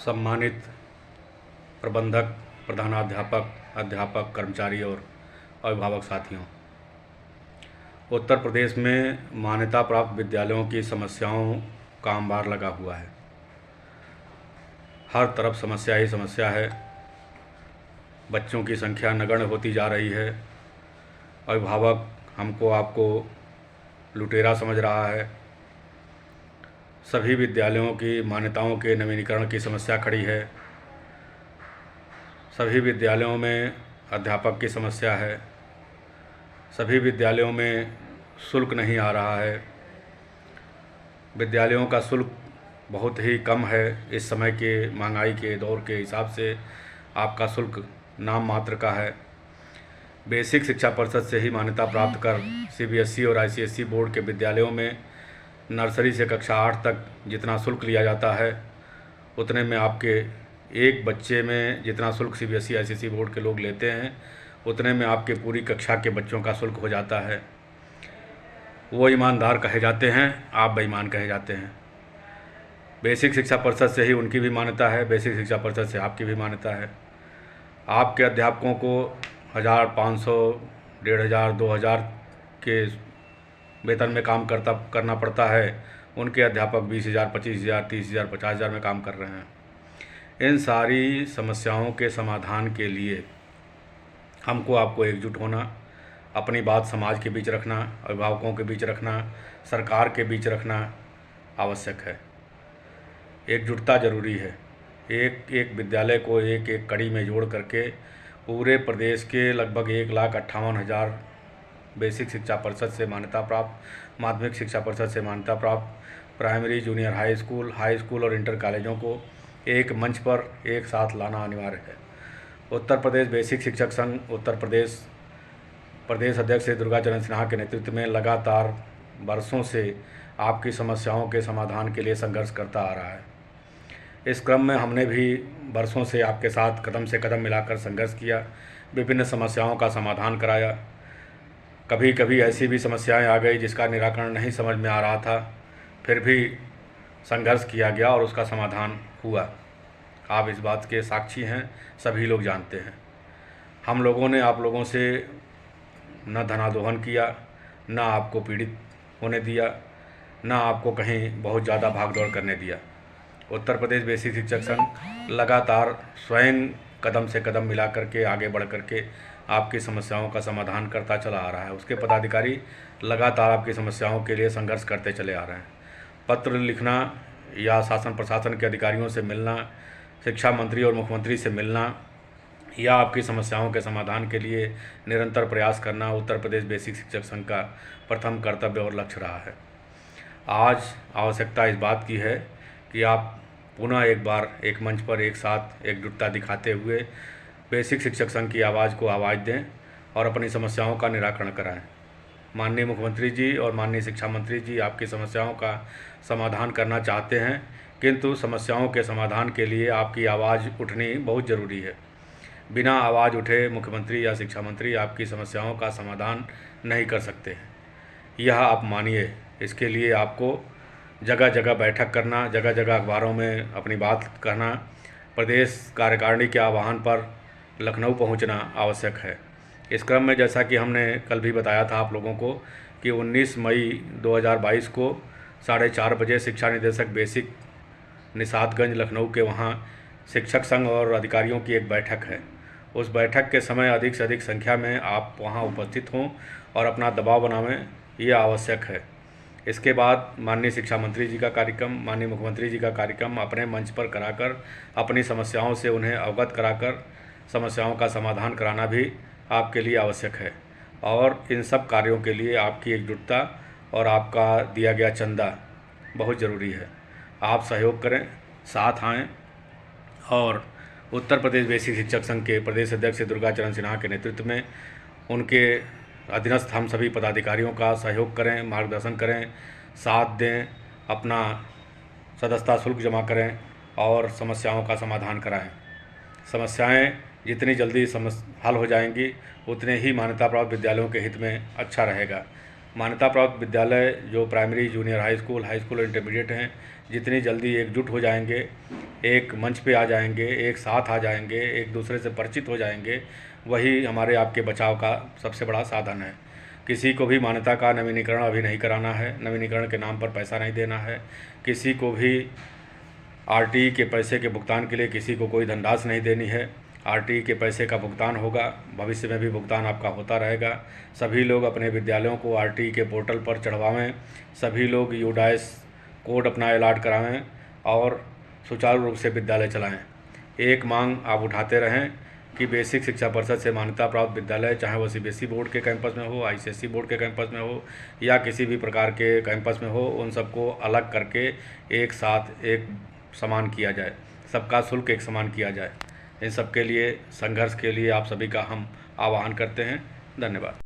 सम्मानित प्रबंधक, प्रधानाध्यापक, अध्यापक, कर्मचारी और अभिभावक साथियों, उत्तर प्रदेश में मान्यता प्राप्त विद्यालयों की समस्याओं का अंबार लगा हुआ है। हर तरफ समस्या ही समस्या है। बच्चों की संख्या नगण्य होती जा रही है। अभिभावक हमको आपको लुटेरा समझ रहा है। सभी विद्यालयों की मान्यताओं के नवीनीकरण की समस्या खड़ी है। सभी विद्यालयों में अध्यापक की समस्या है। सभी विद्यालयों में शुल्क नहीं आ रहा है। विद्यालयों का शुल्क बहुत ही कम है। इस समय के महंगाई के दौर के हिसाब से आपका शुल्क नाम मात्र का है। बेसिक शिक्षा परिषद से ही मान्यता प्राप्त कर सीबीएसई और आईसीएसई बोर्ड के विद्यालयों में नर्सरी से कक्षा 8 तक जितना शुल्क लिया जाता है, उतने में आपके एक बच्चे में जितना शुल्क सीबीएसई आईसीएसई बोर्ड के लोग लेते हैं, उतने में आपके पूरी कक्षा के बच्चों का शुल्क हो जाता है। वो ईमानदार कहे जाते हैं, आप बेईमान कहे जाते हैं। बेसिक शिक्षा परिषद से ही उनकी भी मान्यता है, बेसिक शिक्षा परिषद से आपकी भी मान्यता है। आपके अध्यापकों को 1500, 1500, 2000 के वेतन में काम करना पड़ता है। उनके अध्यापक 20,000, 25,000, 30,000, 50,000 में काम कर रहे हैं। इन सारी समस्याओं के समाधान के लिए हमको आपको एकजुट होना, अपनी बात समाज के बीच रखना, अभिभावकों के बीच रखना, सरकार के बीच रखना आवश्यक है। एकजुटता ज़रूरी है। एक एक विद्यालय को एक एक कड़ी में जोड़ करके पूरे प्रदेश के लगभग 1,58,000 बेसिक शिक्षा परिषद से मान्यता प्राप्त, माध्यमिक शिक्षा परिषद से मान्यता प्राप्त प्राइमरी, जूनियर हाई स्कूल और इंटर कॉलेजों को एक मंच पर एक साथ लाना अनिवार्य है। उत्तर प्रदेश बेसिक शिक्षक संघ उत्तर प्रदेश अध्यक्ष श्री दुर्गाचरण सिन्हा के नेतृत्व में लगातार वर्षों से आपकी समस्याओं के समाधान के लिए संघर्ष करता आ रहा है। इस क्रम में हमने भी वर्षों से आपके साथ कदम से कदम मिलाकर संघर्ष किया, विभिन्न समस्याओं का समाधान कराया। कभी कभी ऐसी भी समस्याएं आ गई जिसका निराकरण नहीं समझ में आ रहा था, फिर भी संघर्ष किया गया और उसका समाधान हुआ। आप इस बात के साक्षी हैं, सभी लोग जानते हैं। हम लोगों ने आप लोगों से न धनादोहन किया, न आपको पीड़ित होने दिया, न आपको कहीं बहुत ज़्यादा भागदौड़ करने दिया। उत्तर प्रदेश बेसिक शिक्षक संघ लगातार स्वयं कदम से कदम मिला करके आगे बढ़ करके आपकी समस्याओं का समाधान करता चला आ रहा है। उसके पदाधिकारी लगातार आपकी समस्याओं के लिए संघर्ष करते चले आ रहे हैं। पत्र लिखना या शासन प्रशासन के अधिकारियों से मिलना, शिक्षा मंत्री और मुख्यमंत्री से मिलना या आपकी समस्याओं के समाधान के लिए निरंतर प्रयास करना उत्तर प्रदेश बेसिक शिक्षक संघ का प्रथम कर्तव्य और लक्ष्य रहा है। आज आवश्यकता इस बात की है कि आप पुनः एक बार एक मंच पर एक साथ एकजुटता दिखाते हुए बेसिक शिक्षक संघ की आवाज़ को आवाज़ दें और अपनी समस्याओं का निराकरण कराएं। माननीय मुख्यमंत्री जी और माननीय शिक्षा मंत्री जी आपकी समस्याओं का समाधान करना चाहते हैं, किंतु समस्याओं के समाधान के लिए आपकी आवाज़ उठनी बहुत ज़रूरी है। बिना आवाज़ उठे मुख्यमंत्री या शिक्षा मंत्री आपकी समस्याओं का समाधान नहीं कर सकते हैं। यह आप मानिए। इसके लिए आपको जगह जगह बैठक करना, जगह जगह अखबारों में अपनी बात कहना, प्रदेश कार्यकारिणी के आह्वान पर लखनऊ पहुंचना आवश्यक है। इस क्रम में जैसा कि हमने कल भी बताया था आप लोगों को कि 19 मई 2022 को 4:30 बजे शिक्षा निदेशक बेसिक निशातगंज लखनऊ के वहाँ शिक्षक संघ और अधिकारियों की एक बैठक है। उस बैठक के समय अधिक से अधिक संख्या में आप वहाँ उपस्थित हों और अपना दबाव बनावें, ये आवश्यक है। इसके बाद माननीय शिक्षा मंत्री जी का कार्यक्रम, माननीय मुख्यमंत्री जी का कार्यक्रम अपने मंच पर कराकर अपनी समस्याओं से उन्हें अवगत कराकर समस्याओं का समाधान कराना भी आपके लिए आवश्यक है। और इन सब कार्यों के लिए आपकी एकजुटता और आपका दिया गया चंदा बहुत ज़रूरी है। आप सहयोग करें, साथ आएँ और उत्तर प्रदेश बेसिक शिक्षक संघ के प्रदेश अध्यक्ष दुर्गाचरण सिन्हा के नेतृत्व में उनके अधीनस्थ हम सभी पदाधिकारियों का सहयोग करें, मार्गदर्शन करें, साथ दें, अपना सदस्यता शुल्क जमा करें और समस्याओं का समाधान कराएं। समस्याएं जितनी जल्दी हल हो जाएंगी उतने ही मान्यता प्राप्त विद्यालयों के हित में अच्छा रहेगा। मान्यता प्राप्त विद्यालय जो प्राइमरी, जूनियर हाई स्कूल और इंटरमीडिएट हैं, जितनी जल्दी एकजुट हो जाएंगे, एक मंच पे आ जाएंगे, एक साथ आ जाएंगे, एक दूसरे से परिचित हो जाएंगे, वही हमारे आपके बचाव का सबसे बड़ा साधन है। किसी को भी मान्यता का नवीनीकरण अभी नहीं कराना है, नवीनीकरण के नाम पर पैसा नहीं देना है। किसी को भी आरटीई के पैसे के भुगतान के लिए किसी को कोई धनराशि नहीं देनी है। आरटीई के पैसे का भुगतान होगा, भविष्य में भी भुगतान आपका होता रहेगा। सभी लोग अपने विद्यालयों को आरटीई के पोर्टल पर चढ़वाएं, सभी लोग यूडाइस कोड अपना ऐलान कराएं और सुचारू रूप से विद्यालय चलाएं। एक मांग आप उठाते रहें कि बेसिक शिक्षा परिषद से मान्यता प्राप्त विद्यालय, चाहे वो सीबीएसई बोर्ड के कैंपस में हो, आईसीएसई बोर्ड के कैंपस में हो या किसी भी प्रकार के कैंपस में हो, उन सबको अलग करके एक साथ एक समान किया जाए, सबका शुल्क एक समान किया जाए। इन सब के लिए संघर्ष के लिए आप सभी का हम आह्वान करते हैं। धन्यवाद।